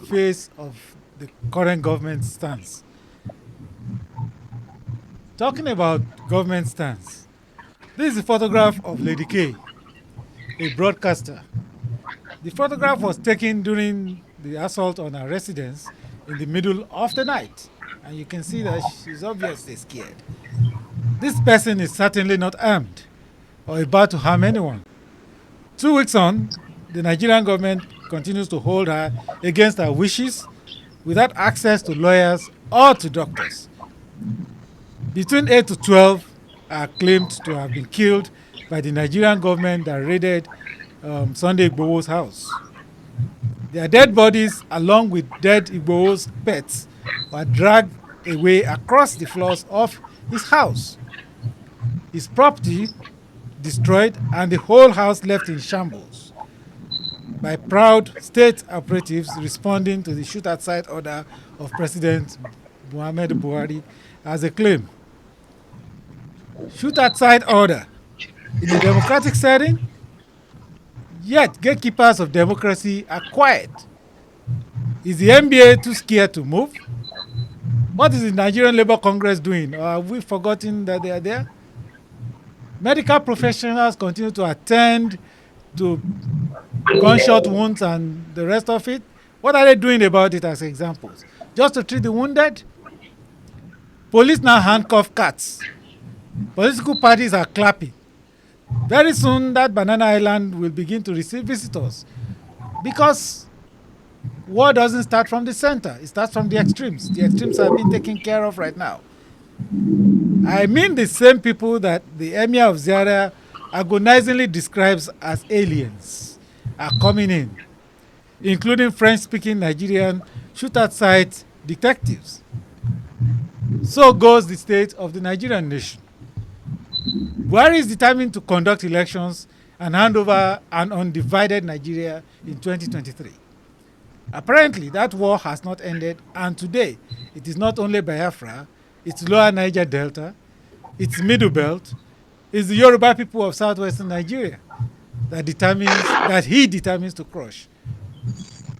face of the current government stance. Talking about government stance, this is a photograph of Lady K, a broadcaster. The photograph was taken during the assault on her residence in the middle of the night, and you can see that she's obviously scared. This person is certainly not armed or about to harm anyone. 2 weeks on, the Nigerian government continues to hold her against her wishes without access to lawyers or to doctors. Between 8 to 12 are claimed to have been killed by the Nigerian government that raided Sunday Igboho's house. Their dead bodies, along with dead Igboho's pets, were dragged away across the floors of his house. His property destroyed and the whole house left in shambles by proud state operatives responding to the shoot-outside order of President Muhammad Buhari as a claim. Shoot-outside order in a democratic setting, yet gatekeepers of democracy are quiet. Is the NBA too scared to move? What is the Nigerian Labour Congress doing? Or have we forgotten that they are there? Medical professionals continue to attend to gunshot wounds and the rest of it. What are they doing about it as examples? Just to treat the wounded? Police now handcuff cats. Political parties are clapping. Very soon, that Banana Island will begin to receive visitors because war doesn't start from the center, it starts from the extremes. The extremes are being taken care of right now. I mean the same people that the Emir of Zaria agonizingly describes as aliens are coming in, including French-speaking Nigerian shoot-outside detectives. So goes the state of the Nigerian nation. Buhari is determined to conduct elections and hand over an undivided Nigeria in 2023. Apparently, that war has not ended, and today it is not only Biafra, it's Lower Niger Delta, it's Middle Belt, it's the Yoruba people of southwestern Nigeria that he determines to crush.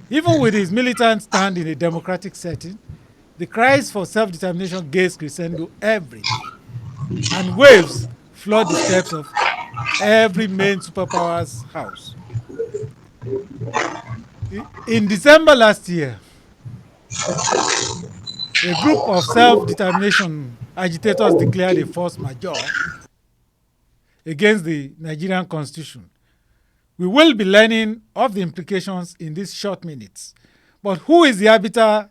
Even with his militant stand in a democratic setting, the cries for self-determination gains crescendo every day, and waves flood the steps of every main superpower's house. In December last year, a group of self-determination agitators declared a force majeure against the Nigerian constitution. We will be learning of the implications in these short minutes. But who is the arbiter,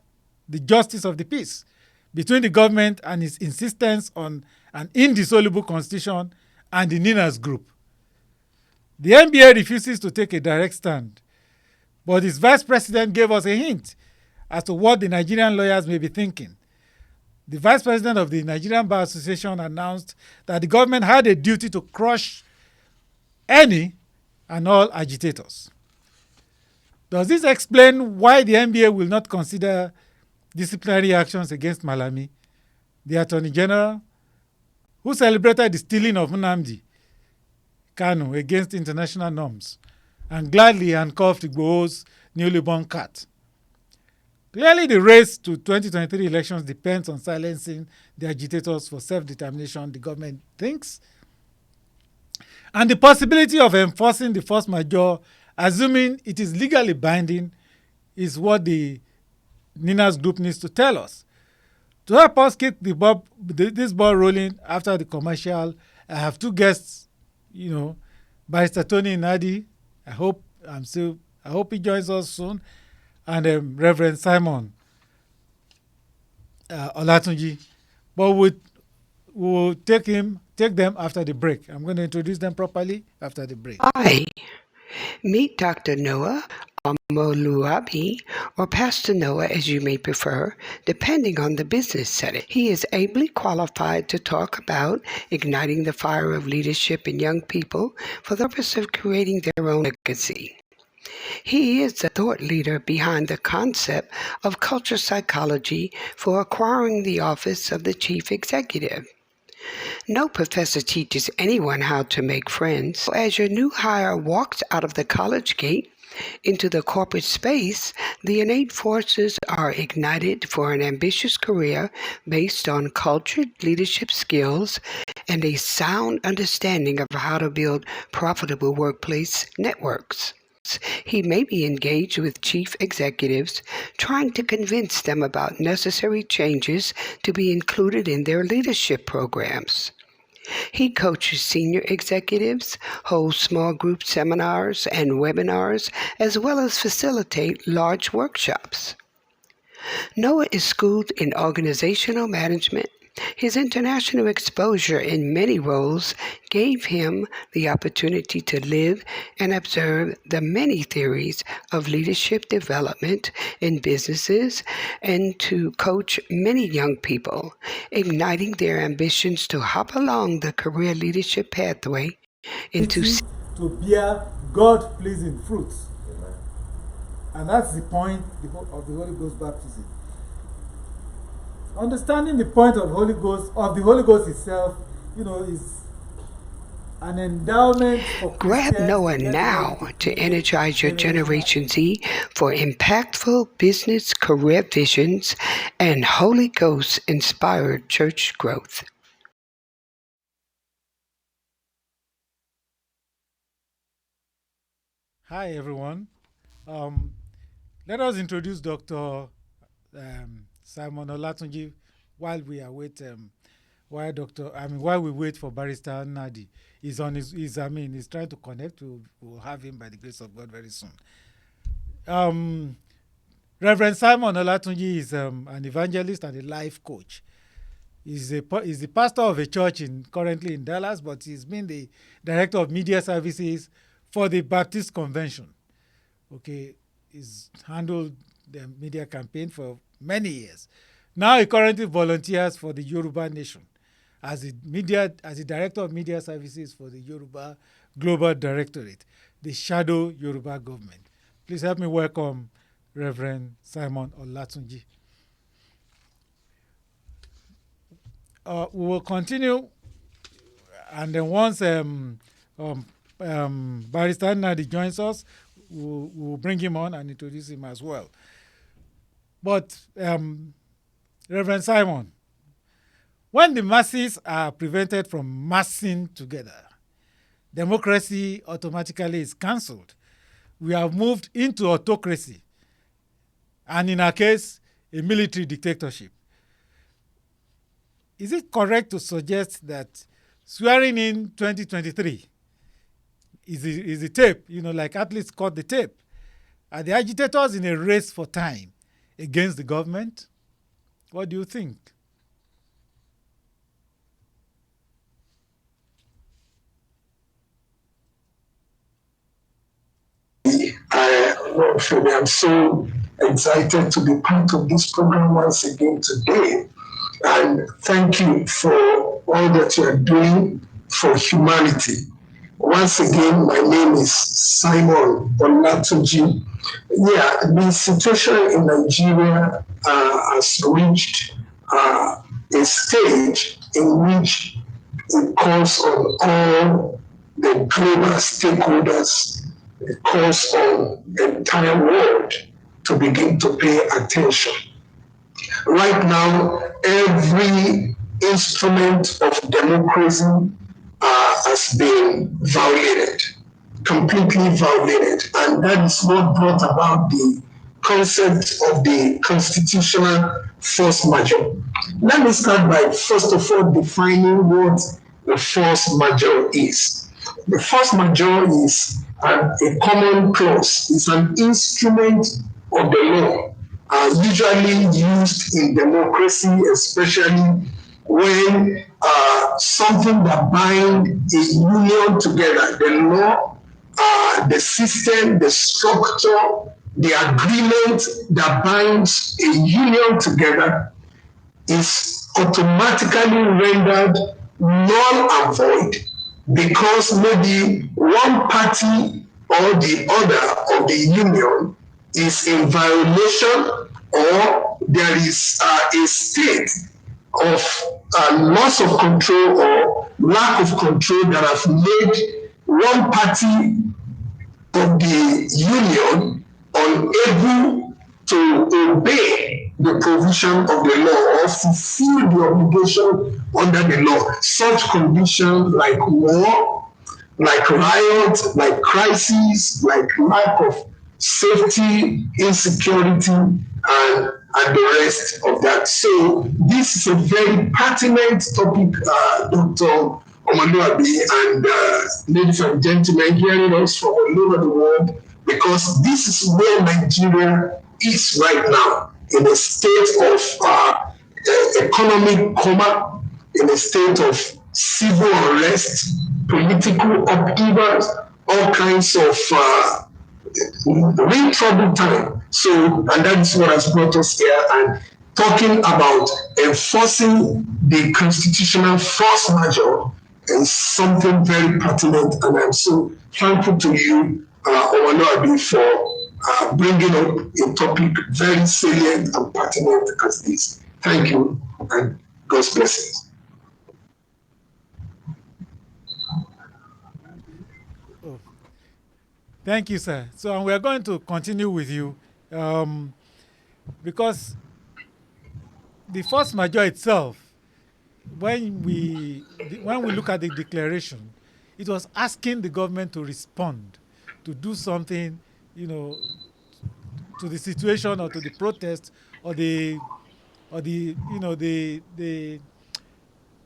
the justice of the peace between the government and its insistence on an indissoluble constitution and the Ninas group? The NBA refuses to take a direct stand, but its vice president gave us a hint as to what the Nigerian lawyers may be thinking. The vice president of the Nigerian Bar Association announced that the government had a duty to crush any and all agitators. Does this explain why the NBA will not consider disciplinary actions against Malami, the Attorney General, who celebrated the stealing of Nnamdi Kanu against international norms and gladly handcuffed Igboho's newly born cat? Clearly, the race to 2023 elections depends on silencing the agitators for self-determination, the government thinks, and the possibility of enforcing the force majeure, assuming it is legally binding, is what the Ninas group needs to tell us. To help us keep this ball rolling after the commercial, I have two guests, Barrister Tony Nadi. I hope he joins us soon, and Reverend Simon Olatunji. But we'll take them after the break. I'm going to introduce them properly after the break. Hi, meet Dr. Noah Omoluabi, or Pastor Noah as you may prefer, depending on the business setting. He is ably qualified to talk about igniting the fire of leadership in young people for the purpose of creating their own legacy. He is the thought leader behind the concept of culture psychology for acquiring the office of the chief executive. No professor teaches anyone how to make friends. As your new hire walks out of the college gate, Into the corporate space, the innate forces are ignited for an ambitious career based on cultured leadership skills and a sound understanding of how to build profitable workplace networks. He may be engaged with chief executives, trying to convince them about necessary changes to be included in their leadership programs. He coaches senior executives, holds small group seminars and webinars, as well as facilitate large workshops. Noah is schooled in organizational management. His international exposure in many roles gave him the opportunity to live and observe the many theories of leadership development in businesses and to coach many young people, igniting their ambitions to hop along the career leadership pathway into To bear God pleasing fruits. And that's the point of the Holy Ghost baptism. Understanding the point of the Holy Ghost itself, is an endowment for Grab Christians Noah to get now ready to to create energize your generational. Generation Z for impactful business career visions and Holy Ghost inspired church growth. Hi everyone. Um, Let us introduce Dr. Simon Olatunji while we await while we wait for Barrister Nadi. He's trying to connect. We'll have him by the grace of God very soon. Um, Reverend Simon Olatunji is an evangelist and a life coach. He's the pastor of a church currently in Dallas, but he's been the director of media services for the Baptist Convention. Okay, he's handled the media campaign for many years. Now he currently volunteers for the Yoruba Nation as the director of media services for the Yoruba Global Directorate, the shadow Yoruba government. Please help me welcome Reverend Simon Olatunji. We will continue, and then once Barrister Nadi joins us, we'll bring him on and introduce him as well. But Reverend Simon, when the masses are prevented from massing together, democracy automatically is cancelled. We have moved into autocracy, and in our case, a military dictatorship. Is it correct to suggest that swearing in 2023 is the tape, like athletes caught the tape? Are the agitators in a race for time against the government? What do you think? I'm so excited to be part of this program once again today. And thank you for all that you are doing for humanity. Once again, my name is Simon Olatunji. Yeah, the situation in Nigeria has reached a stage in which it calls on all the global stakeholders, it calls on the entire world to begin to pay attention. Right now, every instrument of democracy has been violated, completely violated. And that is what brought about the concept of the constitutional force majeure. Let me start by, first of all, defining what the force majeure is. The force majeure is a common clause, it's an instrument of the law, usually used in democracy, especially when something that binds a union together, the law, the system, the structure, the agreement that binds a union together is automatically rendered null and void because maybe one party or the other of the union is in violation or there is a state of loss of control or lack of control that have made one party of the union unable to obey the provision of the law or fulfill the obligation under the law. Such conditions like war, like riots, like crises, like lack of safety, insecurity, and the rest of that. So this is a very pertinent topic, Dr. Omanuabi and ladies and gentlemen hearing us from all over the world, because this is where Nigeria is right now, in a state of economic coma, in a state of civil unrest, political upheavals, all kinds of real troubled time. So, and that is what has brought us here, and talking about enforcing the constitutional force majeure is something very pertinent. And I'm so thankful to you, Owanoabi, for bringing up a topic very salient and pertinent as this. Thank you, and God's blessings. Oh, thank you, sir. So, and we are going to continue with you because the force majeure itself, when we look at the declaration, it was asking the government to respond, to do something, you know, to the situation or to the protest or the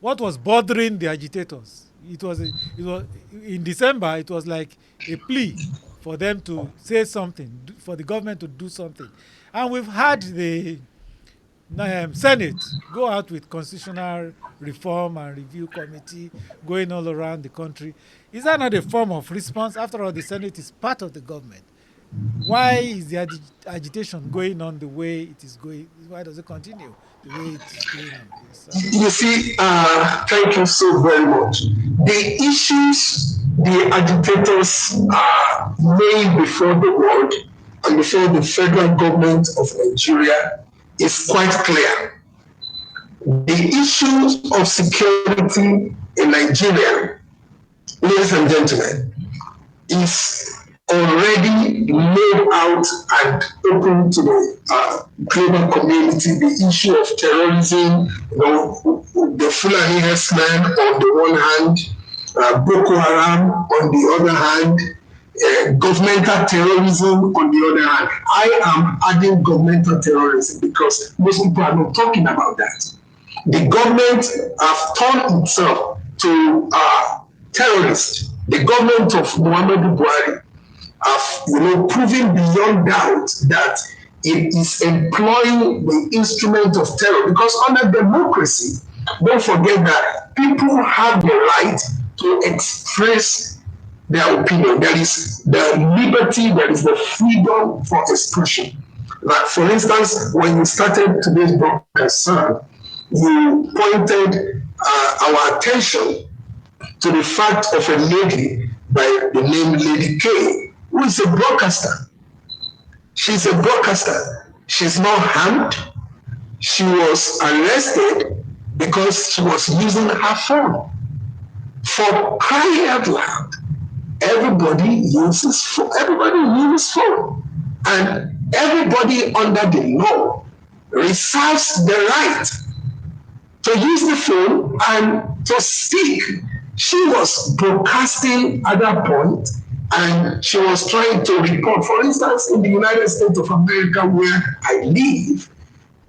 what was bothering the agitators. It was in December. It was like a plea for them to say something, for the government to do something, and we've had the Senate go out with constitutional reform and review committee going all around the country. Is that not a form of response? After all, the Senate is part of the government. Why is the agitation going on the way it is going? Why does it continue the way it is going on? Yes, sir. You see, thank you so very much. The issues the agitators laid before the world and before the federal government of Nigeria is quite clear. The issues of security in Nigeria, ladies and gentlemen, is already laid out and open to the global community. The issue of terrorism, the Fulani herdsmen on the one hand, Boko Haram on the other hand, governmental terrorism on the other hand. I am adding governmental terrorism because most people are not talking about that. The government have turned itself to terrorists. The government of Muhammadu Buhari have, proven beyond doubt that it is employing the instrument of terror, because under democracy, don't forget that people have the right to express their opinion. There is the liberty, there is the freedom for expression. Like, for instance, when you started today's broadcast, sir, you pointed our attention to the fact of a lady by the name Lady K, who is a broadcaster. She's a broadcaster. She's not harmed. She was arrested because she was using her phone. For crying out loud, everybody uses phone. Everybody uses phone, and everybody under the law reserves the right to use the phone and to speak. She was broadcasting at that point, and she was trying to report. For instance, in the United States of America, where I live,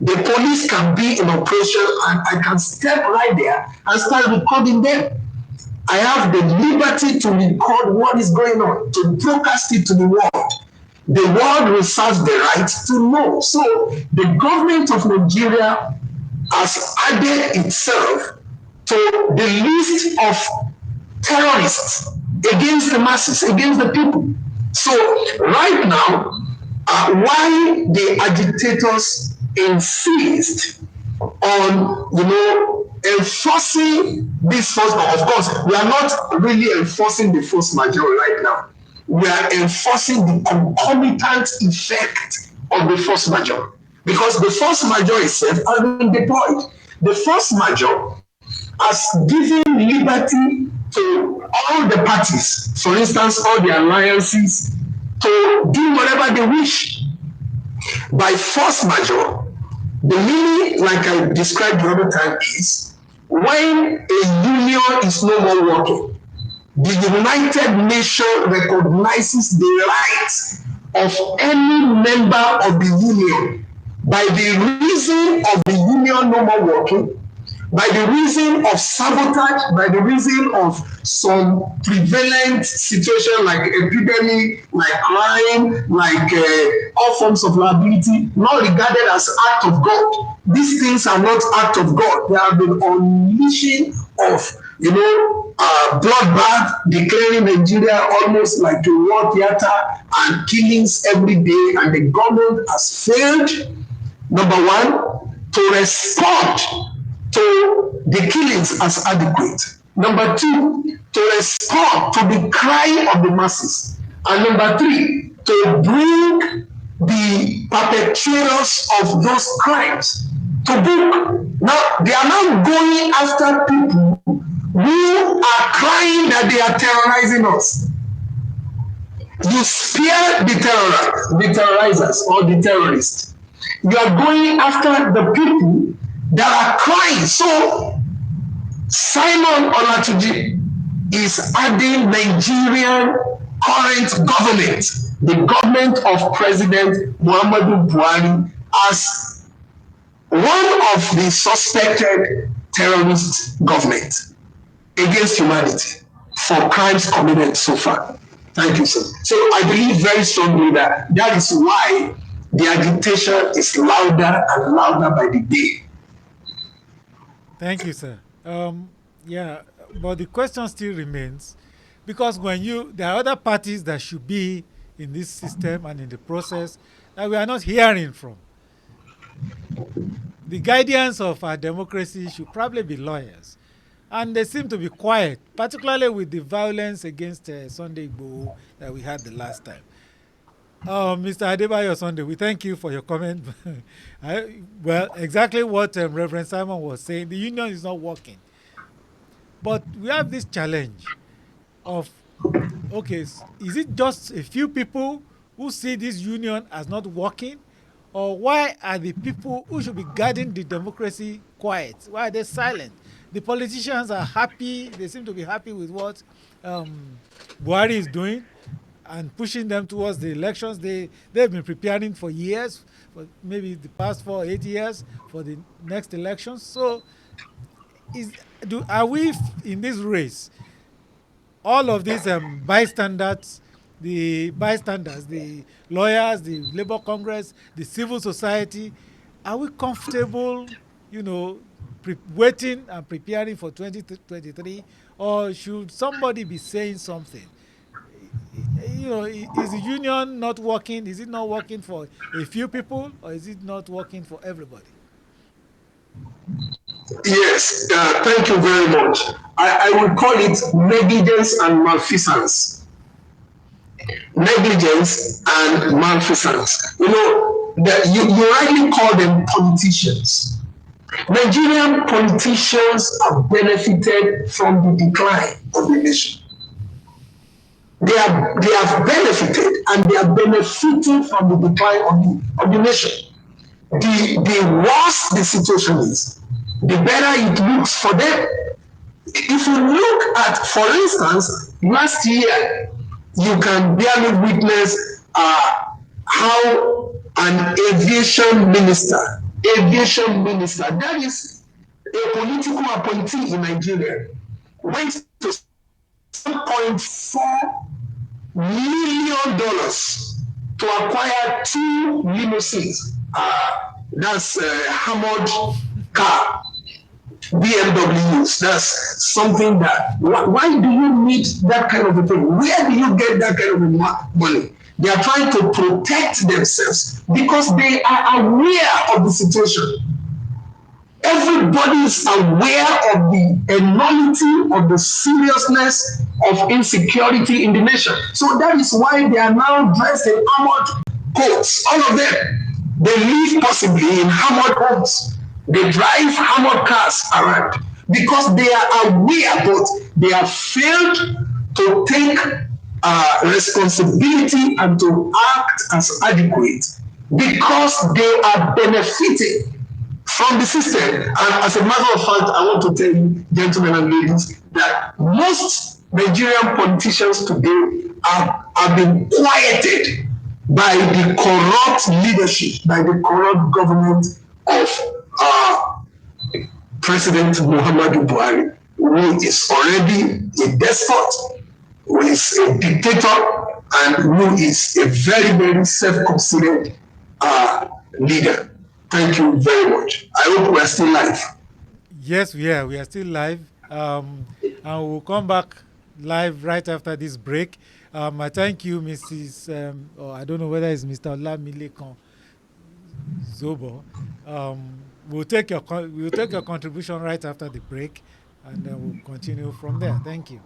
the police can be in operation and I can step right there and start recording them. I have the liberty to record what is going on, to broadcast it to the world. The world reserves the right to know. So the government of Nigeria has added itself to the list of terrorists against the masses, against the people. So right now, why the agitators insist on, enforcing this force. Of course, we are not really enforcing the force majeure right now. We are enforcing the concomitant effect of the force majeure, because the force majeure itself has been deployed. The force majeure has given liberty to all the parties, for instance, all the alliances to do whatever they wish by force majeure. The meaning, like I described the other time, is when a union is no more working, the United Nations recognizes the rights of any member of the union by the reason of the union no more working, by the reason of sabotage, by the reason of some prevalent situation like epidemic, like crime, like all forms of liability, not regarded as act of God. These things are not act of God. They have been unleashing of, bloodbath, declaring Nigeria almost like a war theater and killings every day, and the government has failed, number one, to respond to the killings as adequate. Number two, to respond to the cry of the masses. And number three, to bring the perpetrators of those crimes to book. Now, they are now going after people who are crying that they are terrorizing us. You spare the terrorizers or the terrorists. You are going after the people that are crying. So Simon Olatunji is adding Nigerian current government, the government of President Muhammadu Buhari, as one of the suspected terrorist government against humanity for crimes committed so far. Thank you, sir. So I believe very strongly that that is why the agitation is louder and louder by the day. Thank you, sir. Yeah, but the question still remains because there are other parties that should be in this system and in the process that we are not hearing from. The guardians of our democracy should probably be lawyers, and they seem to be quiet, particularly with the violence against Sunday Igboho that we had the last time. Mr. Adebayo Sunday, we thank you for your comment. Well, exactly what Reverend Simon was saying, the union is not working. But we have this challenge of, okay, is it just a few people who see this union as not working? Or why are the people who should be guarding the democracy quiet? Why are they silent? The politicians are happy. They seem to be happy with what Buhari is doing and pushing them towards the elections. They've been preparing for years, for maybe the past 4 8 years for the next elections. So are we in this race? All of these bystanders, the lawyers, the Labour Congress, the civil society, are we comfortable, waiting and preparing for 2023, or should somebody be saying something? Is the union not working? Is it not working for a few people, or is it not working for everybody? Yes, thank you very much. I would call it negligence and malfeasance. Negligence and malfeasance. You rightly call them politicians. Nigerian politicians have benefited from the decline of the nation. They have benefited and they are benefiting from the decline of the nation. The worse the situation is, the better it looks for them. If you look at, for instance, last year, you can barely witness how an aviation minister, that is a political appointee in Nigeria, went to $1.4 million to acquire two limousines. That's Hamad car, BMWs. That's something that, why do you need that kind of a thing? Where do you get that kind of money? They are trying to protect themselves because they are aware of the situation. Everybody is aware of the enormity, of the seriousness of insecurity in the nation. So that is why they are now dressed in armored coats. All of them. They live possibly in armored homes. They drive armored cars around because they are aware, but they have failed to take responsibility and to act as adequate because they are benefiting from the system. And as a matter of fact, I want to tell you, gentlemen and ladies, that most Nigerian politicians today have been quieted by the corrupt leadership, by the corrupt government of uh, President Muhammadu Buhari, who is already a despot, who is a dictator, and who is a very, very self-considered leader. Thank you very much. I hope we are still live. Yes, we are. We are still live. And we'll come back live right after this break. I thank you, Mrs. Or I don't know whether it's Mr. Olamilekan Zobo. We'll take your contribution right after the break, and then we'll continue from there. Thank you.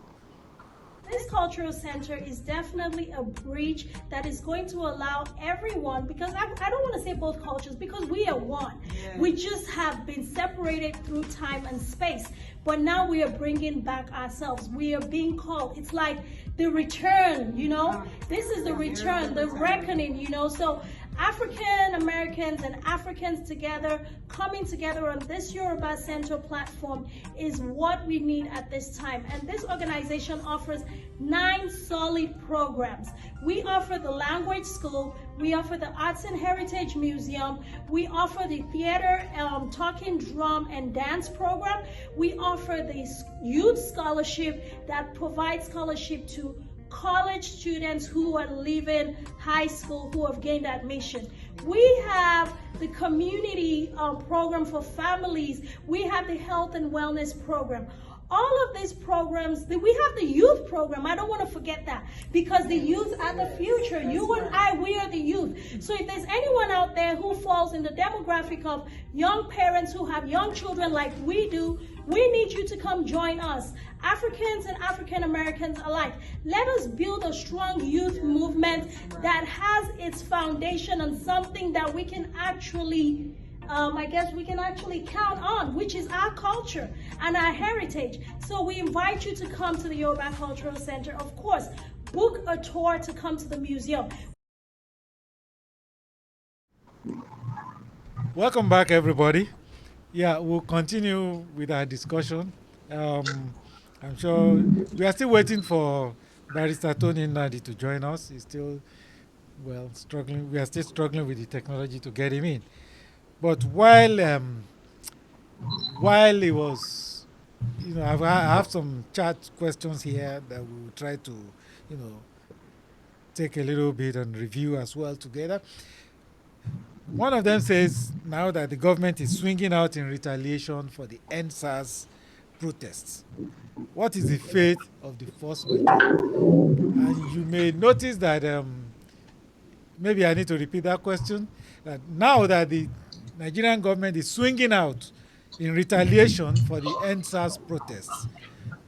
This cultural center is definitely a bridge that is going to allow everyone, because I don't want to say both cultures, because we are one. Yeah. We just have been separated through time and space, but now we are bringing back ourselves. We are being called. It's like the return, you know. This is the return, the reckoning, you know. So African Americans and Africans together, coming together on this Yoruba Center platform is what we need at this time. And this organization offers 9 solid programs. We offer the language school, we offer the Arts and Heritage Museum, we offer the theater, talking drum and dance program, we offer the youth scholarship that provides scholarship to college students who are leaving high school, who have gained admission. We have the community program for families. We have the health and wellness program. All of these programs, we have the youth program. I don't want to forget that, because the youth are the future. You and I, we are the youth. So if there's anyone out there who falls in the demographic of young parents who have young children like we do, we need you to come join us, Africans and African Americans alike. Let us build a strong youth movement that has its foundation on something that we can actually we can actually count on, which is our culture and our heritage. So we invite you to come to the Yoruba Cultural Center. Of course, book a tour to come to the museum. Welcome back, everybody. Yeah, we'll continue with our discussion. I'm sure we are still waiting for Barrister Tony Nadi to join us. He's still, struggling. We are still struggling with the technology to get him in. But while he was, I have some chat questions here that we will try to, you know, take a little bit and review as well together. One of them says now that the government is swinging out in retaliation for the NSAS protests, what is the fate of the force majeure? And you may notice that maybe I need to repeat that question. That now that the Nigerian government is swinging out in retaliation for the NSAS protests,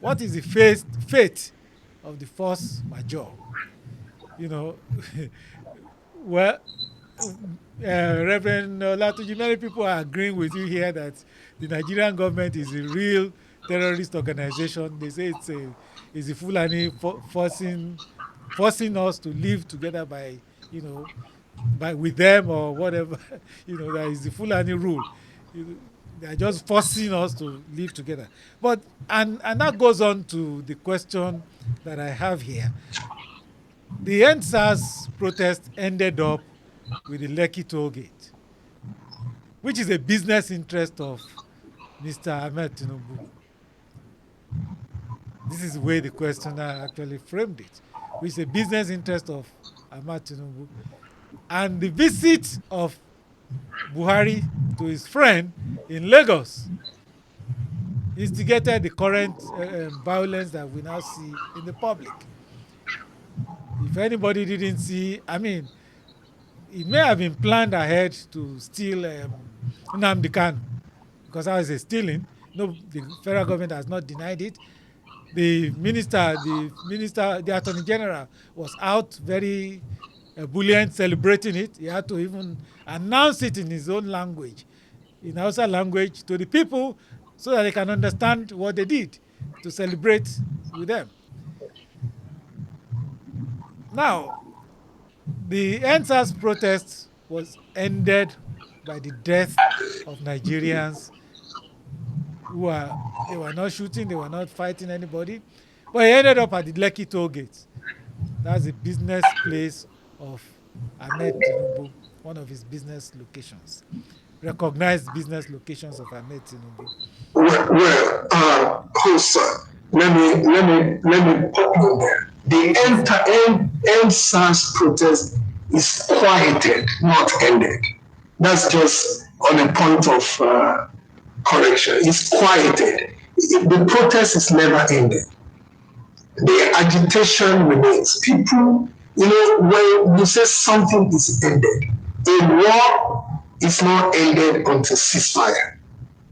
what is the fate of the force majeure? You know, well, Reverend Latuji, many people are agreeing with you here that the Nigerian government is a real terrorist organization. They say it's a Fulani forcing us to live together by, with them or whatever. That is the Fulani rule. They are just forcing us to live together. But and that goes on to the question that I have here. The NSAS protest ended up with the Lekki toll gate, which is a business interest of Mr. Ahmed Tinubu. This is the way the questioner actually framed it, which is a business interest of Ahmed Tinubu. And the visit of Buhari to his friend in Lagos instigated the current violence that we now see in the public. If anybody didn't see, it may have been planned ahead to steal Nnamdi Kanu, because that was a stealing. No, the federal government has not denied it. The Attorney General was out very ebullient celebrating it. He had to even announce it in his own language, in Hausa language, to the people so that they can understand what they did to celebrate with them. Now, the NSAS protest was ended by the death of Nigerians who were they were not shooting, they were not fighting anybody, but he ended up at the Lekki toll gate. That's the business place of Ahmed Tinubu, one of his business locations, recognized business locations of Ahmed Tinubu. Host, let me pop you there. The Okay, sir. end SARS protest is quieted, not ended. That's just on a point of correction. It's quieted. The protest is never ended. The agitation remains. People, when you say something is ended, a war is not ended until ceasefire.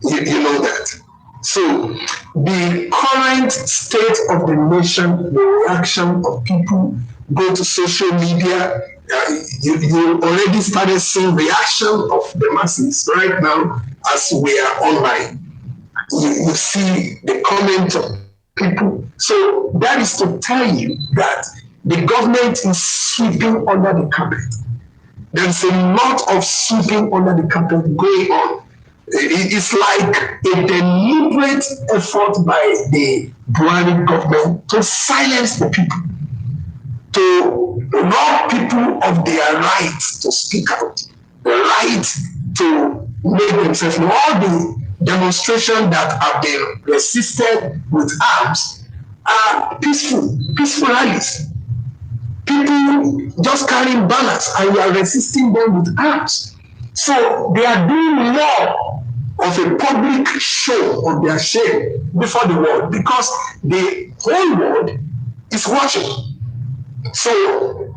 You know that. So the current state of the nation, the reaction of people, go to social media. You already started seeing reaction of the masses right now as we are online. You see the comment of people. So that is to tell you that the government is sweeping under the carpet. There's a lot of sweeping under the carpet going on. It's like a deliberate effort by the Buhari government to silence the people, to rob people of their right to speak out, the right to make themselves know. All the demonstrations that have been resisted with arms are peaceful rallies. People just carrying banners and we are resisting them with arms. So they are doing more of a public show of their shame before the world because the whole world is watching. So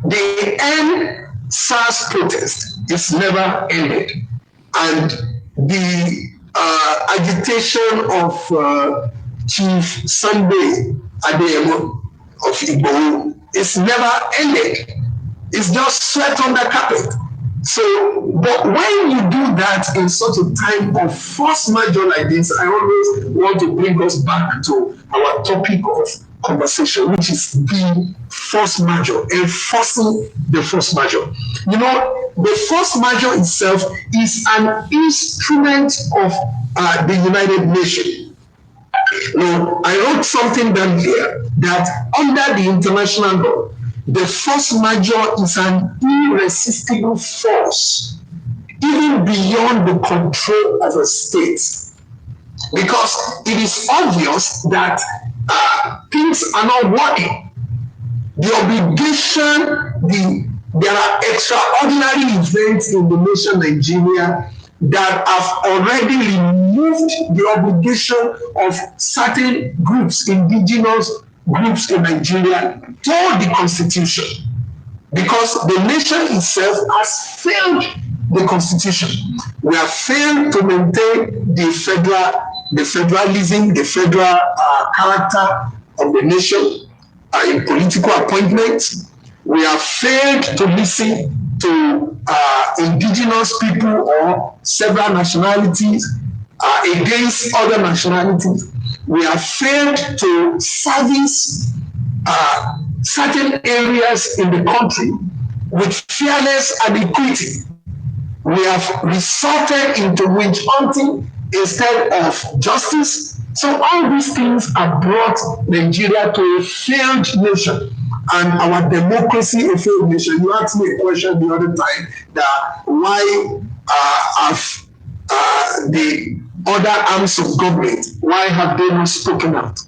the end SARS protest is never ended. And the agitation of Chief Sunday Adeyemo of Igboho is never ended. It's just swept on the carpet. So, but when you do that in such a time of force majeure like this, I always want to bring us back to our topic of conversation, which is the force majeure, enforcing the force majeure. The force majeure itself is an instrument of the United Nations. Now, I wrote something down here that under the international law, the force majeure is an irresistible force, even beyond the control of a state. Because it is obvious that things are not working. The obligation, there are extraordinary events in the nation Nigeria that have already removed the obligation of certain groups, indigenous groups in Nigeria, to the constitution. Because the nation itself has failed the constitution. We have failed to maintain the federalism, the federal character of the nation in political appointments. We have failed to listen to indigenous people or several nationalities against other nationalities. We have failed to service certain areas in the country with fairness and equity. We have resorted into witch hunting instead of justice. So all these things have brought Nigeria to a failed nation and our democracy a failed nation. You asked me a question the other time that why have the other arms of government, why have they not spoken out?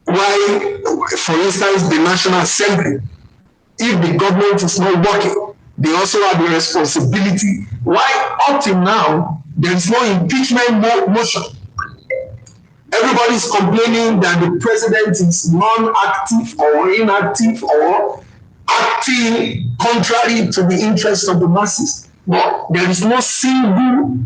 Why, for instance, the National Assembly, if the government is not working, they also have the responsibility. Why up till now, there is no impeachment motion? Everybody is complaining that the president is non-active or inactive or acting contrary to the interests of the masses. But there is no single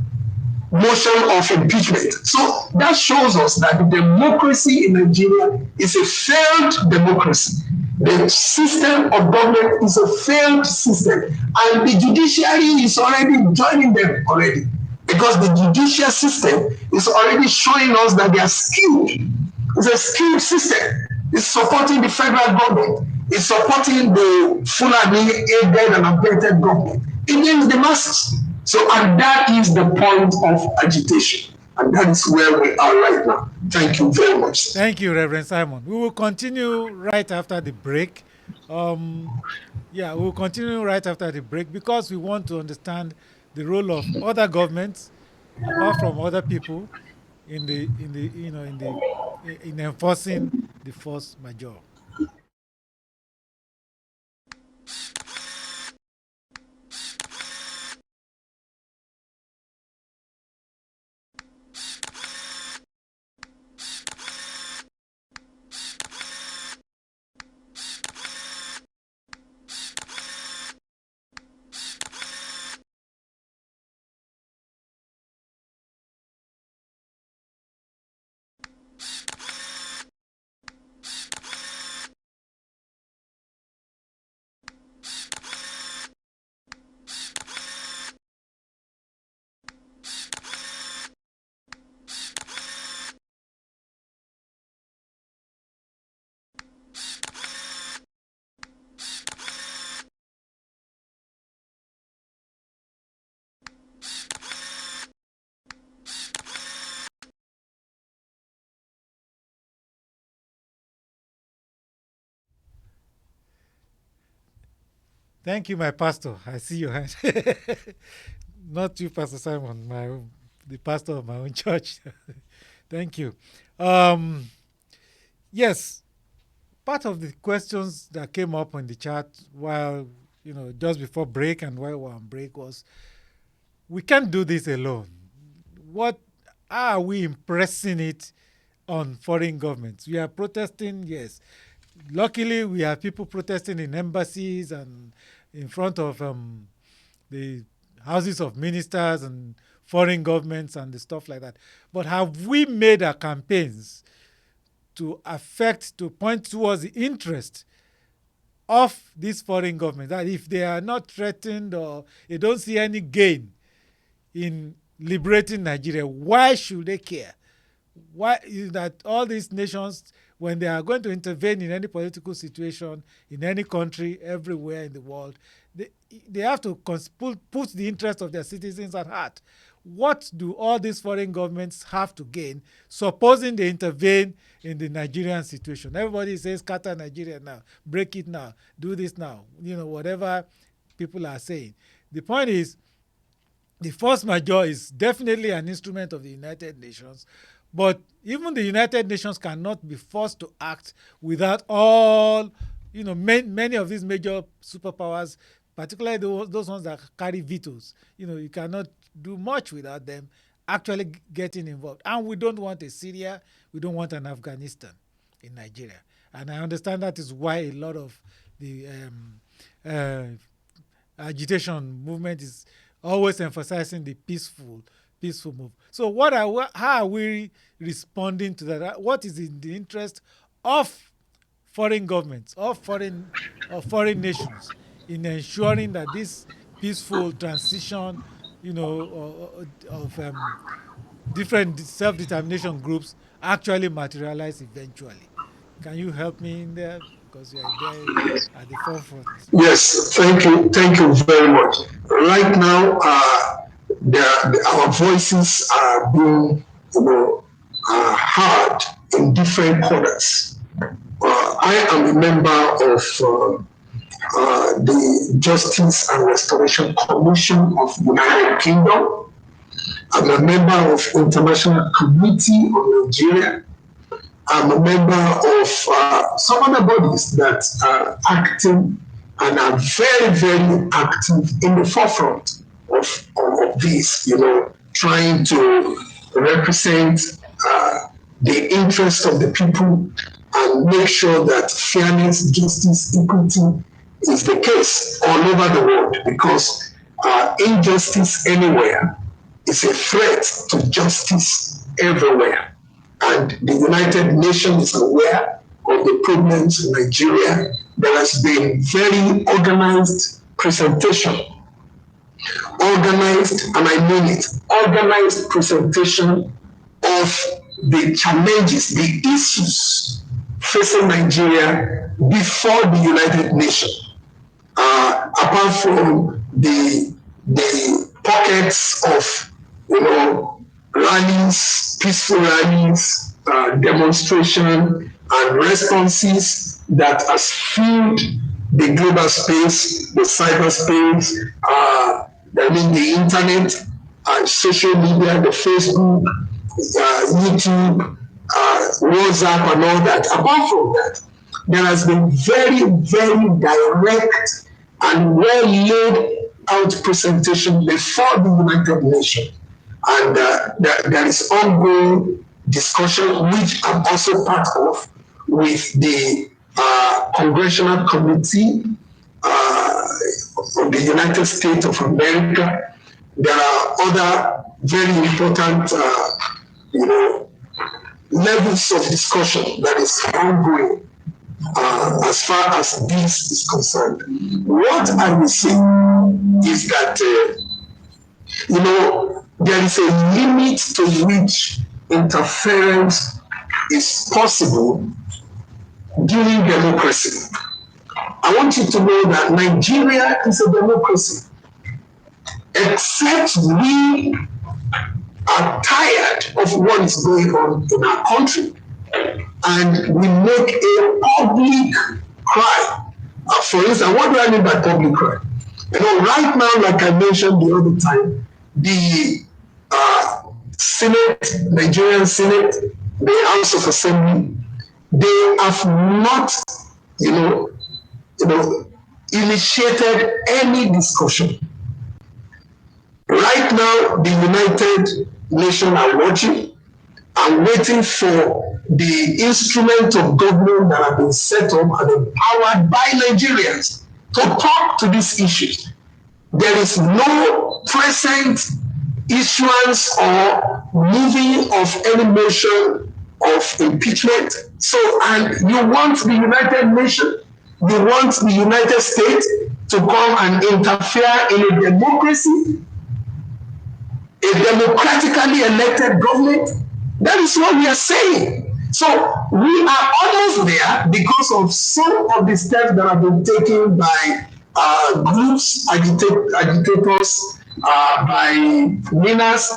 motion of impeachment. So that shows us that the democracy in Nigeria is a failed democracy. The system of government is a failed system. And the judiciary is already joining them already. Because the judicial system is already showing us that they are skilled. It's a skilled system. It's supporting the federal government. is supporting the Fulani aided and abetted government against the masses. So, and that is the point of agitation. And that is where we are right now. Thank you very much. Thank you, Reverend Simon. We will continue right after the break. Um, yeah, we will continue right after the break because we want to understand the role of other governments, apart from other people, in enforcing the force majeure. Thank you, my pastor. I see your hand. Not you, Pastor Simon, the pastor of my own church. Thank you. Um, yes, part of the questions that came up on the chat while just before break and while we're on break was, we can't do this alone. What how are we impressing it on foreign governments? We are protesting, yes. Luckily, we have people protesting in embassies and in front of the houses of ministers and foreign governments and the stuff like that. But have we made our campaigns to point towards the interest of these foreign governments, that if they are not threatened or they don't see any gain in liberating Nigeria, why should they care? Why is that all these nations, when they are going to intervene in any political situation in any country everywhere in the world, they have to put the interest of their citizens at heart. What do all these foreign governments have to gain, supposing they intervene in the Nigerian situation? Everybody says, scatter Nigeria now, break it now, do this now, whatever people are saying. The point is, the force majeure is definitely an instrument of the United Nations, but even the United Nations cannot be forced to act without all, many of these major superpowers, particularly those ones that carry vetoes. You cannot do much without them actually getting involved. And we don't want a Syria, we don't want an Afghanistan in Nigeria. And I understand that is why a lot of the agitation movement is always emphasizing the peaceful move. So how are we responding to that? What is in the interest of foreign governments, of foreign nations, in ensuring that this peaceful transition, of different self-determination groups actually materialize eventually? Can you help me in there, because you are there at the forefront? Yes, thank you very much. Right now, our voices are being, heard in different corners. I am a member of the Justice and Restoration Commission of the United Kingdom. I'm a member of International Committee on Nigeria. I'm a member of some other bodies that are acting and are very, very active in the forefront of this, trying to represent the interests of the people and make sure that fairness, justice, equity is the case all over the world, because injustice anywhere is a threat to justice everywhere. And the United Nations is aware of the problems in Nigeria. There has been very organized presentation, organized, and I mean it, organized presentation of the challenges, the issues facing Nigeria before the United Nations, apart from the pockets of, rallies, peaceful rallies, demonstration, and responses that has filled the global space, the cyberspace, the internet, social media, the Facebook, YouTube, WhatsApp, and all that. Apart from that, there has been very, very direct and well laid out presentation before the United Nations. And there is ongoing discussion, which I'm also part of, with the Congressional Committee of the United States of America. There are other very important, levels of discussion that is ongoing as far as this is concerned. What I will say is that, there is a limit to which interference is possible during democracy. I want you to know that Nigeria is a democracy, except we are tired of what is going on in our country and we make a public cry. For instance, what do I mean by public cry? Right now, like I mentioned the other time, the Senate, Nigerian Senate, the House of Assembly, they have not, you know, initiated any discussion. Right now, the United Nations are watching and waiting for the instrument of government that have been set up and empowered by Nigerians to talk to these issues. There is no present issuance or moving of any motion of impeachment. So, and you want the United Nations, you want the United States to come and interfere in a democracy, a democratically elected government. That is what we are saying. So we are almost there because of some of the steps that have been taken by groups, agitators, by NINAS,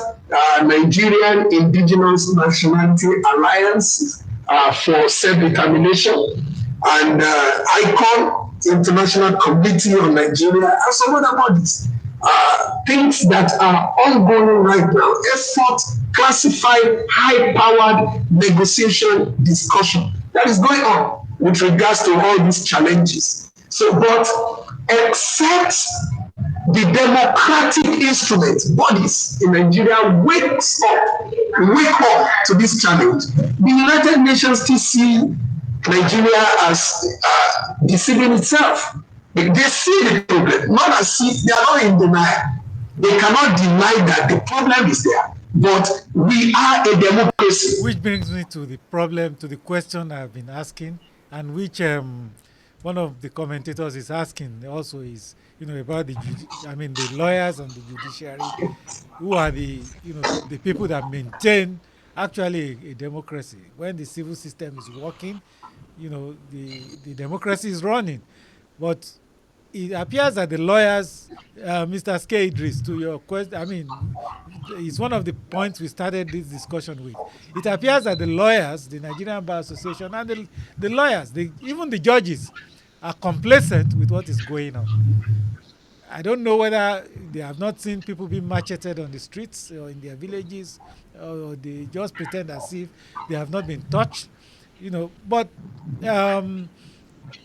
Nigerian Indigenous Nationality Alliance for Self-Determination, and ICON, International Committee on Nigeria, and some other bodies. Things that are ongoing right now, effort, classified, high-powered negotiation discussion that is going on with regards to all these challenges. So, but except the democratic instrument bodies in Nigeria wake up to this challenge, the United Nations still see Nigeria as deceiving itself. They see the problem, not as if they are not in denial. They cannot deny that the problem is there, but we are a democracy. Which brings me to the problem, to the question I've been asking, and which one of the commentators is asking also is, about the lawyers and the judiciary, who are the people that maintain actually a democracy. When the civil system is working, the democracy is running. But it appears that the lawyers, Mr. Skay Idris, to your question, it's one of the points we started this discussion with. It appears that the lawyers, the Nigerian Bar Association, and the lawyers, even the judges, are complacent with what is going on. I don't know whether they have not seen people being macheted on the streets or in their villages, or they just pretend as if they have not been touched, But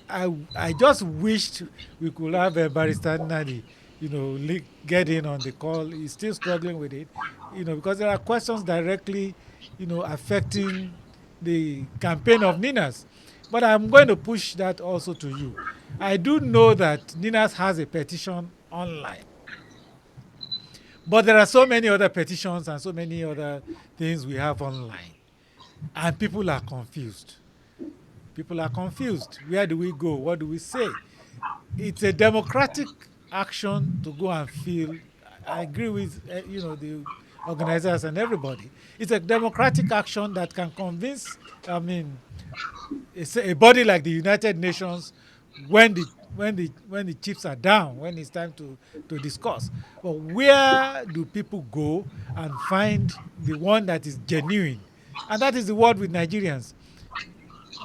I just wished we could have a Barrister Nadi, get in on the call. He's still struggling with it, because there are questions directly, affecting the campaign of Ninas. But I'm going to push that also to you. I do know that Ninas has a petition online. But there are so many other petitions and so many other things we have online. And people are confused. People are confused. Where do we go? What do we say? It's a democratic action to go and feel. I agree with the organizers, and everybody. It's a democratic action that can convince, I mean, it's a body like the United Nations when the chips are down, when it's time to discuss. But where do people go and find the one that is genuine? And that is the word with Nigerians.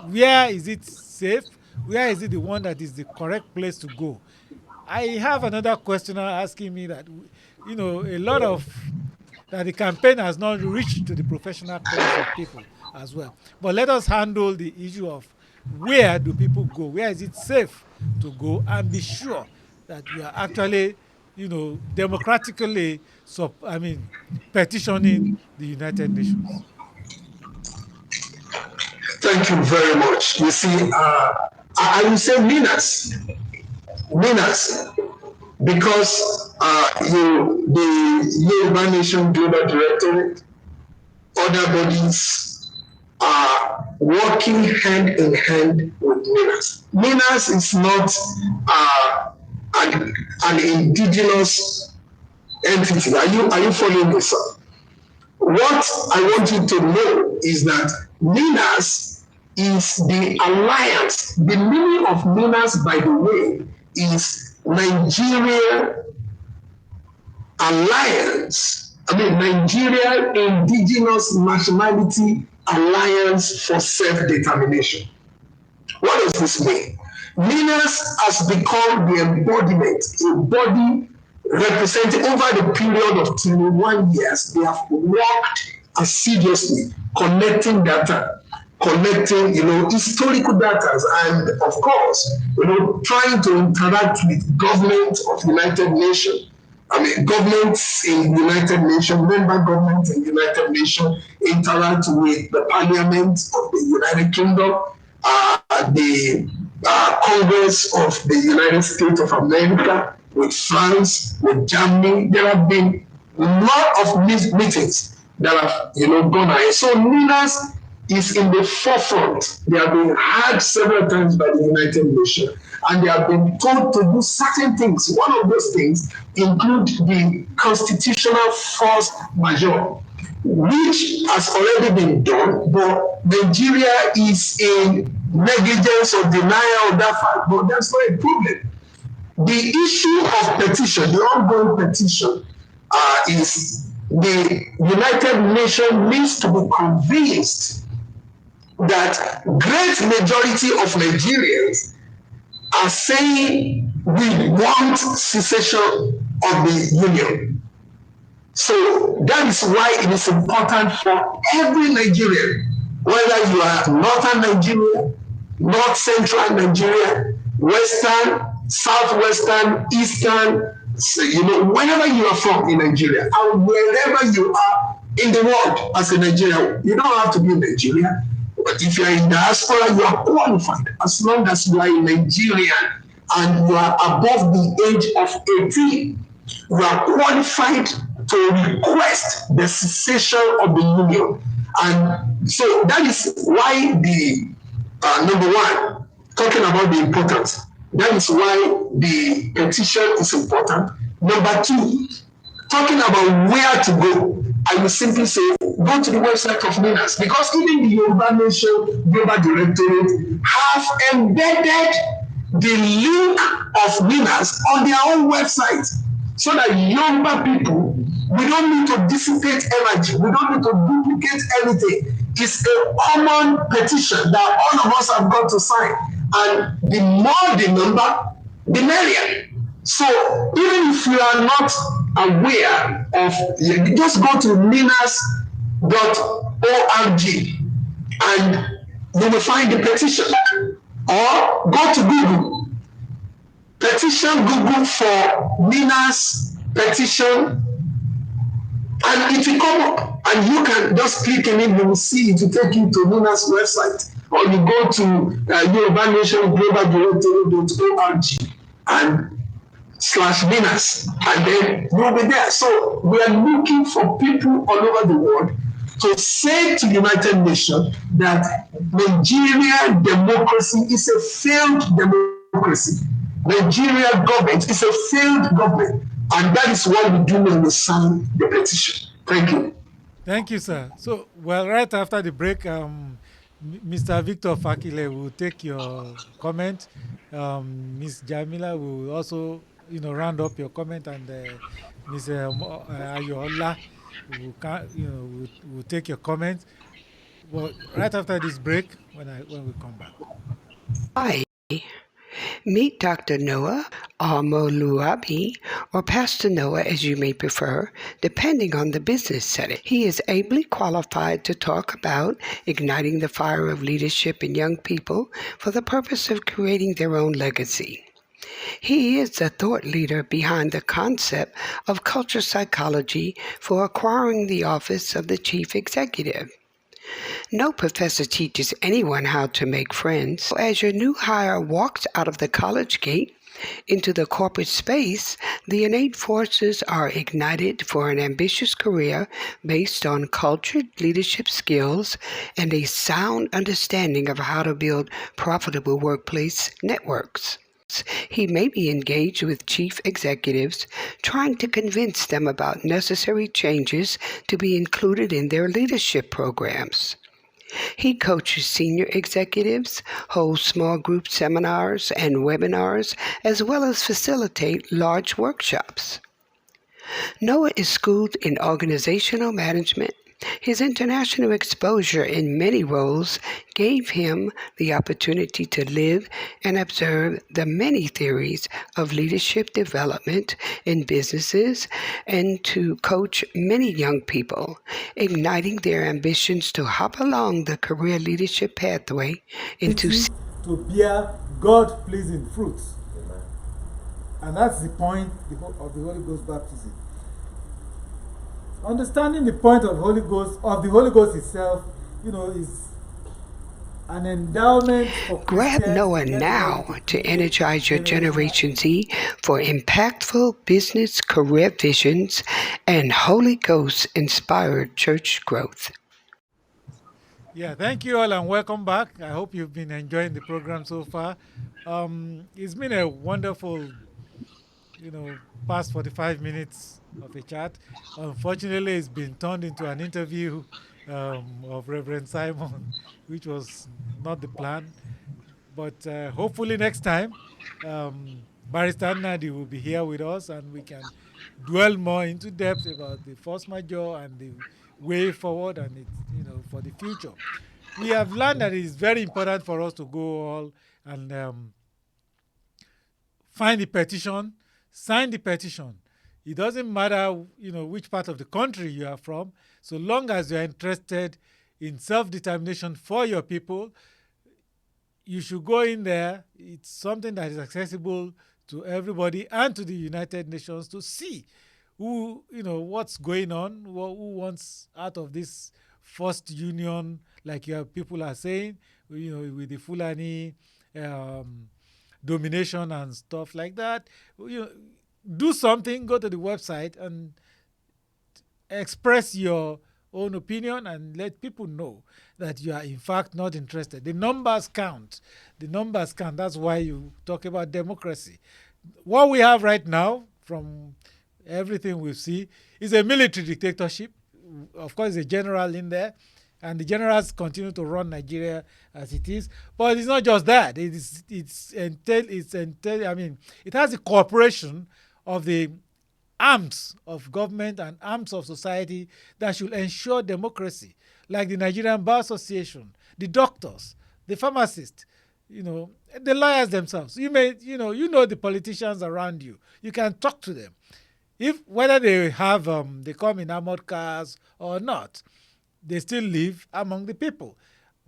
Where is it safe? Where is it the one that is the correct place to go? I have another questioner asking me that, a lot of that the campaign has not reached to the professional class of people as well. But let us handle the issue of where do people go? Where is it safe to go? And be sure that you are actually, democratically, petitioning the United Nations. Thank you very much. You see, I will say winners, because the Yoruba Nation Global Directorate, other bodies are working hand in hand with Minas. Minas is not an indigenous entity. Are you following this, sir? What I Yes, want sir. you to know is that Minas is the alliance. The meaning of Minas, by the way, is Nigeria Alliance. I mean, Nigeria Indigenous Nationality Alliance for Self-Determination. What does this mean? Minas has become the embodiment, a body representing over the period of 21 years. They have worked assiduously collecting data, collecting, historical data, and of course, trying to interact with government of United Nations. I mean, governments in United Nations, member governments in United Nations interact with the Parliament of the United Kingdom, the Congress of the United States of America, with France, with Germany. There have been a lot of meetings that have gone ahead. So Minas is in the forefront. They have been had several times by the United Nations, and they have been told to do certain things. One of those things include the constitutional force majeure, which has already been done, but Nigeria is in negligence or denial of that fact. But that's not a problem. The issue of petition, the ongoing petition, is the United Nations needs to be convinced that great majority of Nigerians are saying we want cessation of the union. So that is why it is important for every Nigerian, whether you are northern Nigeria, north central Nigeria, western, southwestern, eastern, wherever you are from in Nigeria, and wherever you are in the world as a Nigerian, you don't have to be in Nigeria. But if you are in diaspora, you are qualified as long as you are a Nigerian and you are above the age of 18. You are qualified to request the cessation of the union. And so that is why the number one, talking about the importance, that is why the petition is important. Number two, talking about where to go, I will simply say go to the website of Minas, because even the Yoruba Nation Global Directorate have embedded the link of Minas on their own website, so that younger people, we don't need to dissipate energy, we don't need to duplicate anything. It's a common petition that all of us have got to sign, and the more the number, the merrier. So even if you are not aware of, just go to minas.org and you will find the petition, or go to Google, petition Google for Minas petition, and it will come up, and you can just click in it, you will see it will take you to Minas website, or you go to Yoruba Nation Global Directory.org and /Minas, and then you'll be there. So we are looking for people all over the world to say to the United Nations that Nigerian democracy is a failed democracy. Nigeria government is a failed government, and that is what we do when we sign the petition. Thank you. Thank you, sir. So, well, right after the break, Mr. Victor Fakile will take your comment. Ms. Jamila will also, round up your comment, and Ms. Ayola will take your comment. Well, right after this break, when we come back. Hi. Meet Dr. Noah Amoluabi, or Pastor Noah as you may prefer, depending on the business setting. He is ably qualified to talk about igniting the fire of leadership in young people for the purpose of creating their own legacy. He is the thought leader behind the concept of culture psychology for acquiring the office of the chief executive. No professor teaches anyone how to make friends. As your new hire walks out of the college gate into the corporate space, the innate forces are ignited for an ambitious career based on cultured leadership skills and a sound understanding of how to build profitable workplace networks. He may be engaged with chief executives, trying to convince them about necessary changes to be included in their leadership programs. He coaches senior executives, holds small group seminars and webinars, as well as facilitate large workshops. Noah is schooled in organizational management. His international exposure in many roles gave him the opportunity to live and observe the many theories of leadership development in businesses and to coach many young people, igniting their ambitions to hop along the career leadership pathway into To bear God-pleasing fruits. And that's the point of the Holy Ghost baptism. Understanding the point of the Holy Ghost itself, is an endowment for Grab Christians Noah to get now ready to create energize your generational Generation Z for impactful business career visions and Holy Ghost inspired church growth. Yeah, thank you all and welcome back. I hope you've been enjoying the program so far. It's been a wonderful, past 45 minutes of a chat. Unfortunately, it's been turned into an interview of Reverend Simon, which was not the plan. But hopefully next time, Barrister Nadi will be here with us and we can dwell more into depth about the force majeure and the way forward and for the future. We have learned that it is very important for us to go all and find the petition, sign the petition. It doesn't matter, which part of the country you are from, so long as you are interested in self-determination for your people, you should go in there. It's something that is accessible to everybody and to the United Nations to see what's going on, who wants out of this first union, like your people are saying, with the Fulani domination and stuff like that. Do something, go to the website and express your own opinion and let people know that you are in fact not interested. The numbers count. The numbers count. That's why you talk about democracy. What we have right now, from everything we see, is a military dictatorship. Of course, a general in there, and the generals continue to run Nigeria as it is. But it's not just that. It has the cooperation of the arms of government and arms of society that should ensure democracy, like the Nigerian Bar Association, the doctors, the pharmacists, the lawyers themselves. You the politicians around you. You can talk to them. If whether they have they come in armored cars or not, they still live among the people.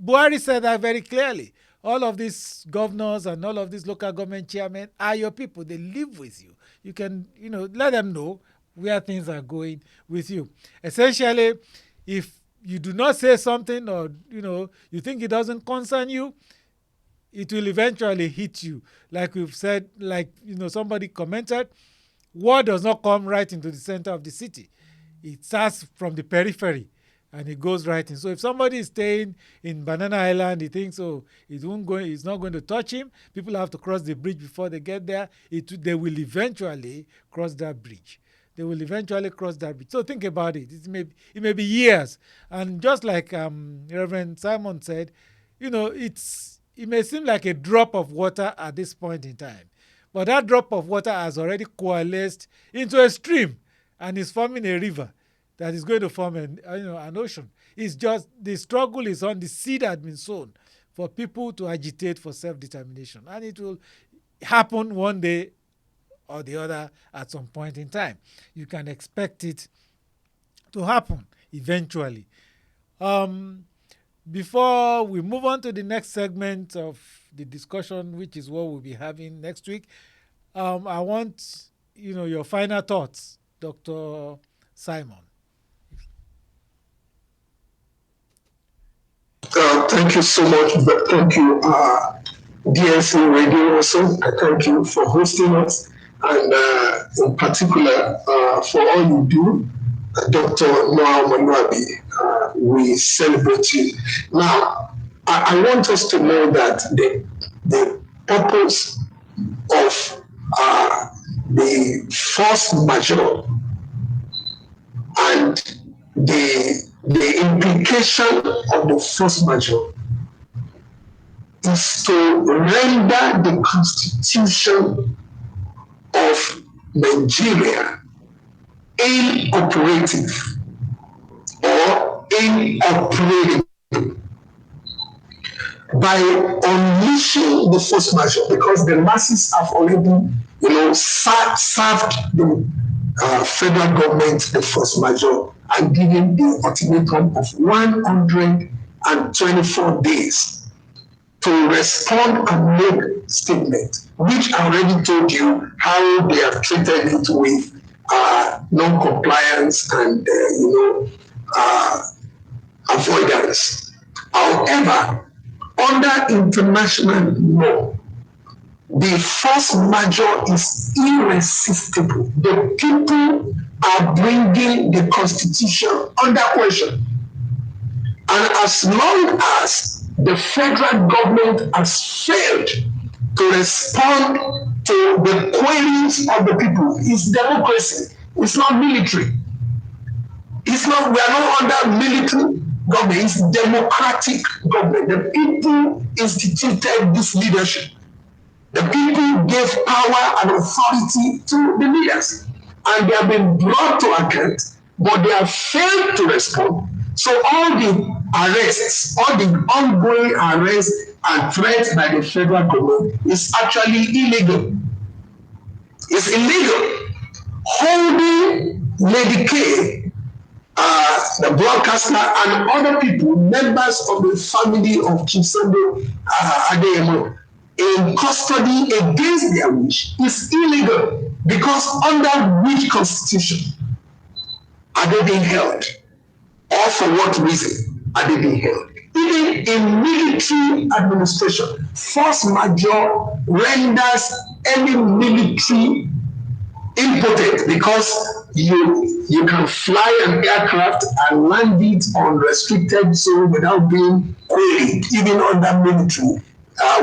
Buhari said that very clearly. All of these governors and all of these local government chairmen are your people. They live with you. You can, let them know where things are going with you. Essentially, if you do not say something or, you think it doesn't concern you, it will eventually hit you. Like we've said, somebody commented, war does not come right into the center of the city. It starts from the periphery and it goes right in. So if somebody is staying in Banana Island, he thinks, it's not going to touch him. People have to cross the bridge before they get there. They will eventually cross that bridge. they will eventually cross that bridge. So think about it. It may be years, and just like Reverend Simon said, it may seem like a drop of water at this point in time, but that drop of water has already coalesced into a stream and is forming a river that is going to form an ocean. It's just the struggle is on, the seed had been sown for people to agitate for self-determination, and it will happen one day or the other at some point in time. You can expect it to happen eventually. Um, Before we move on to the next segment of the discussion, which is what we'll be having next week, I want your final thoughts, Dr. Simon. Thank you so much. Thank you, DSC Radio also. I thank you for hosting us, and in particular for all you do, Dr. Noah Manuabi. We celebrate you. Now, I want us to know that the purpose of the force majeure and the implication of the force majeure is to render the constitution of Nigeria inoperative or inoperative by unleashing the force majeure, because the masses have already, served the federal government the force majeure and given the ultimatum of 124 days to respond and make statement, which I already told you how they have treated it with non-compliance and avoidance. However, under international law, the force majeure is irresistible. The people are bringing the constitution under question. And as long as the federal government has failed to respond to the queries of the people, it's democracy. It's not military. We are not under military government, it's democratic government. The people instituted this leadership. The people gave power and authority to the leaders, and they have been brought to account, but they have failed to respond. So all the arrests, all the ongoing arrests and threats by the federal government is actually illegal. It's illegal. Holding Lady K, the broadcaster, and other people, members of the family of Chisando Adeyemo, in custody against their wish is illegal, because under which constitution are they being held? Or for what reason are they being held? Even in military administration, force majeure renders any military impotent, because you can fly an aircraft and land it on restricted zone without being queried, even under military,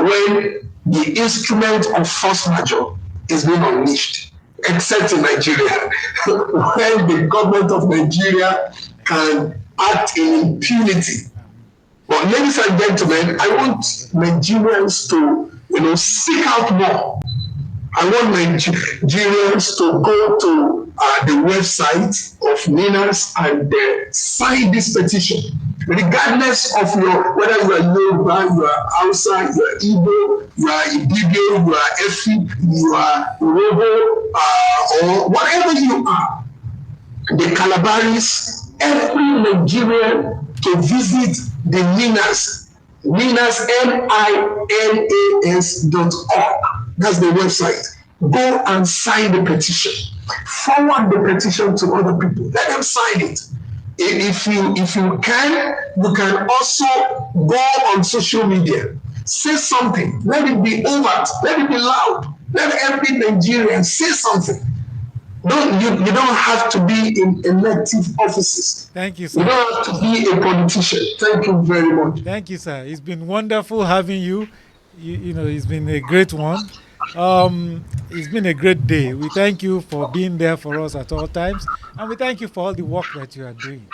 when the instrument of force majeure is being unleashed, except in Nigeria, when the government of Nigeria can act in impunity. But ladies and gentlemen, I want Nigerians to seek out more. I want Nigerians to go to the website of NINAS and sign this petition. Regardless of whether you are Yoruba, you are Hausa, you are Igbo, you are Ibibio, you are Efi, you are Robo, or whatever you are, the Calabaris, every Nigerian to visit the NINAS, NINAS.org. That's the website. Go and sign the petition. Forward the petition to other people. Let them sign it. If you can, you can also go on social media. Say something. Let it be overt. Let it be loud. Let every Nigerian say something. You don't have to be in elective offices. Thank you, sir. You don't have to be a politician. Thank you very much. Thank you, sir. It's been wonderful having you. It's been a great one. It's been a great day. We thank you for being there for us at all times, and we thank you for all the work that you are doing.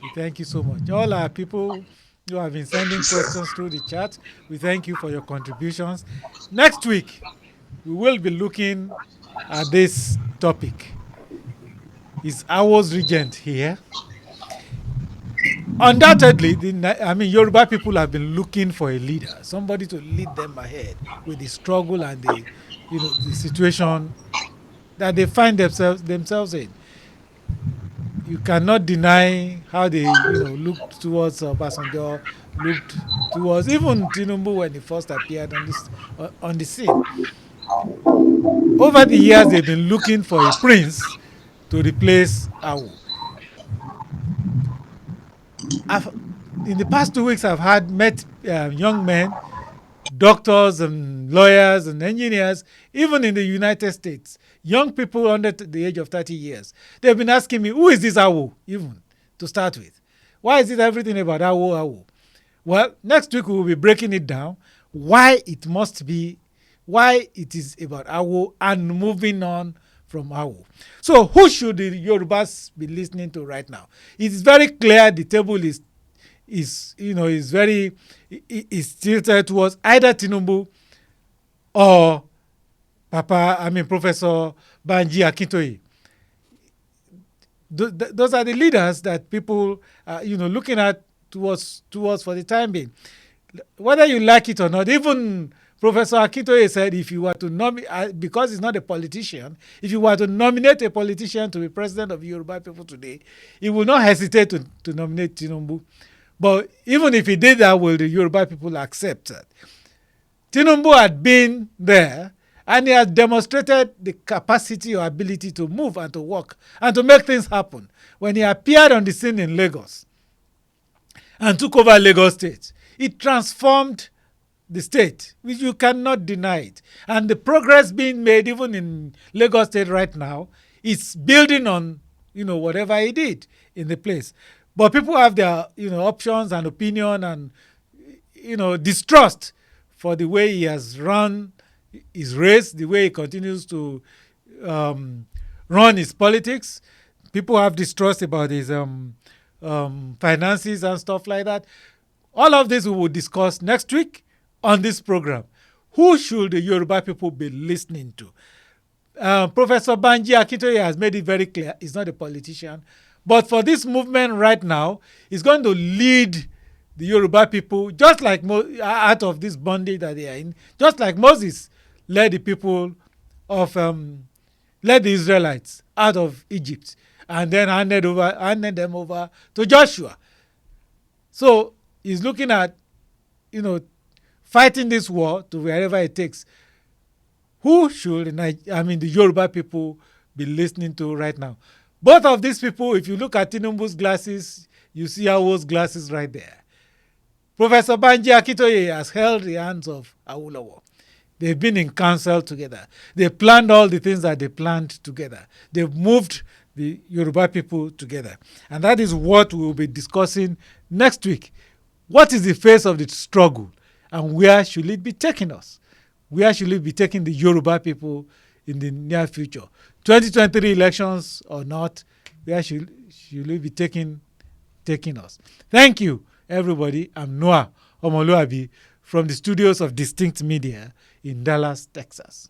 We thank you so much. All our people who have been Thank you, sending sir. questions through the chat, we thank you for your contributions. Next week, we will be looking at this topic. Is Awo's regent here? Undoubtedly, Yoruba people have been looking for a leader, somebody to lead them ahead with the struggle and the situation that they find themselves in. You cannot deny how they, looked towards Obasanjo, looked towards even Tinubu when he first appeared on the scene. Over the years, they've been looking for a prince to replace Awu. I've, in the past 2 weeks, I've had met young men, doctors and lawyers and engineers, even in the United States, young people under the age of 30 years. They've been asking me, who is this Awu, even, to start with? Why is it everything about Awu? Well, next week we will be breaking it down, why it is about Awu and moving on from Awu. So who should the Yorubas be listening to right now? It's very clear the table is tilted towards either Tinubu or Professor Banji Akintoye. Those are the leaders that people are, looking at towards for the time being. Whether you like it or not, even Professor Akintoye said if you were to nominate, because he's not a politician, if you were to nominate a politician to be president of Yoruba people today, he will not hesitate to nominate Tinubu. But even if he did that, will the Yoruba people accept that? Tinubu had been there and he has demonstrated the capacity or ability to move and to work and to make things happen. When he appeared on the scene in Lagos and took over Lagos State, it transformed the state, which you cannot deny it. And the progress being made even in Lagos State right now is building on, whatever he did in the place. But people have their, options and opinion and, distrust for the way he has run his race, the way he continues to run his politics. People have distrust about his finances and stuff like that. All of this we will discuss next week on this program. Who should the Yoruba people be listening to? Professor Banji Akintoye has made it very clear he's not a politician. But for this movement right now, he's going to lead the Yoruba people, just like out of this bondage that they are in, just like Moses led the people led the Israelites out of Egypt and then handed them over to Joshua. So he's looking at, fighting this war to wherever it takes. Who should the Yoruba people be listening to right now? Both of these people, if you look at Tinubu's glasses, you see Awo's glasses right there. Professor Banji Akintoye has held the hands of Awolowo. They've been in council together. They planned all the things that they planned together. They've moved the Yoruba people together. And that is what we'll be discussing next week. What is the face of the struggle and where should it be taking us? Where should it be taking the Yoruba people in the near future? 2023 elections or not, where should it be taking us? Thank you, everybody. I'm Noah Omoluabi from the studios of Distinct Media in Dallas, Texas.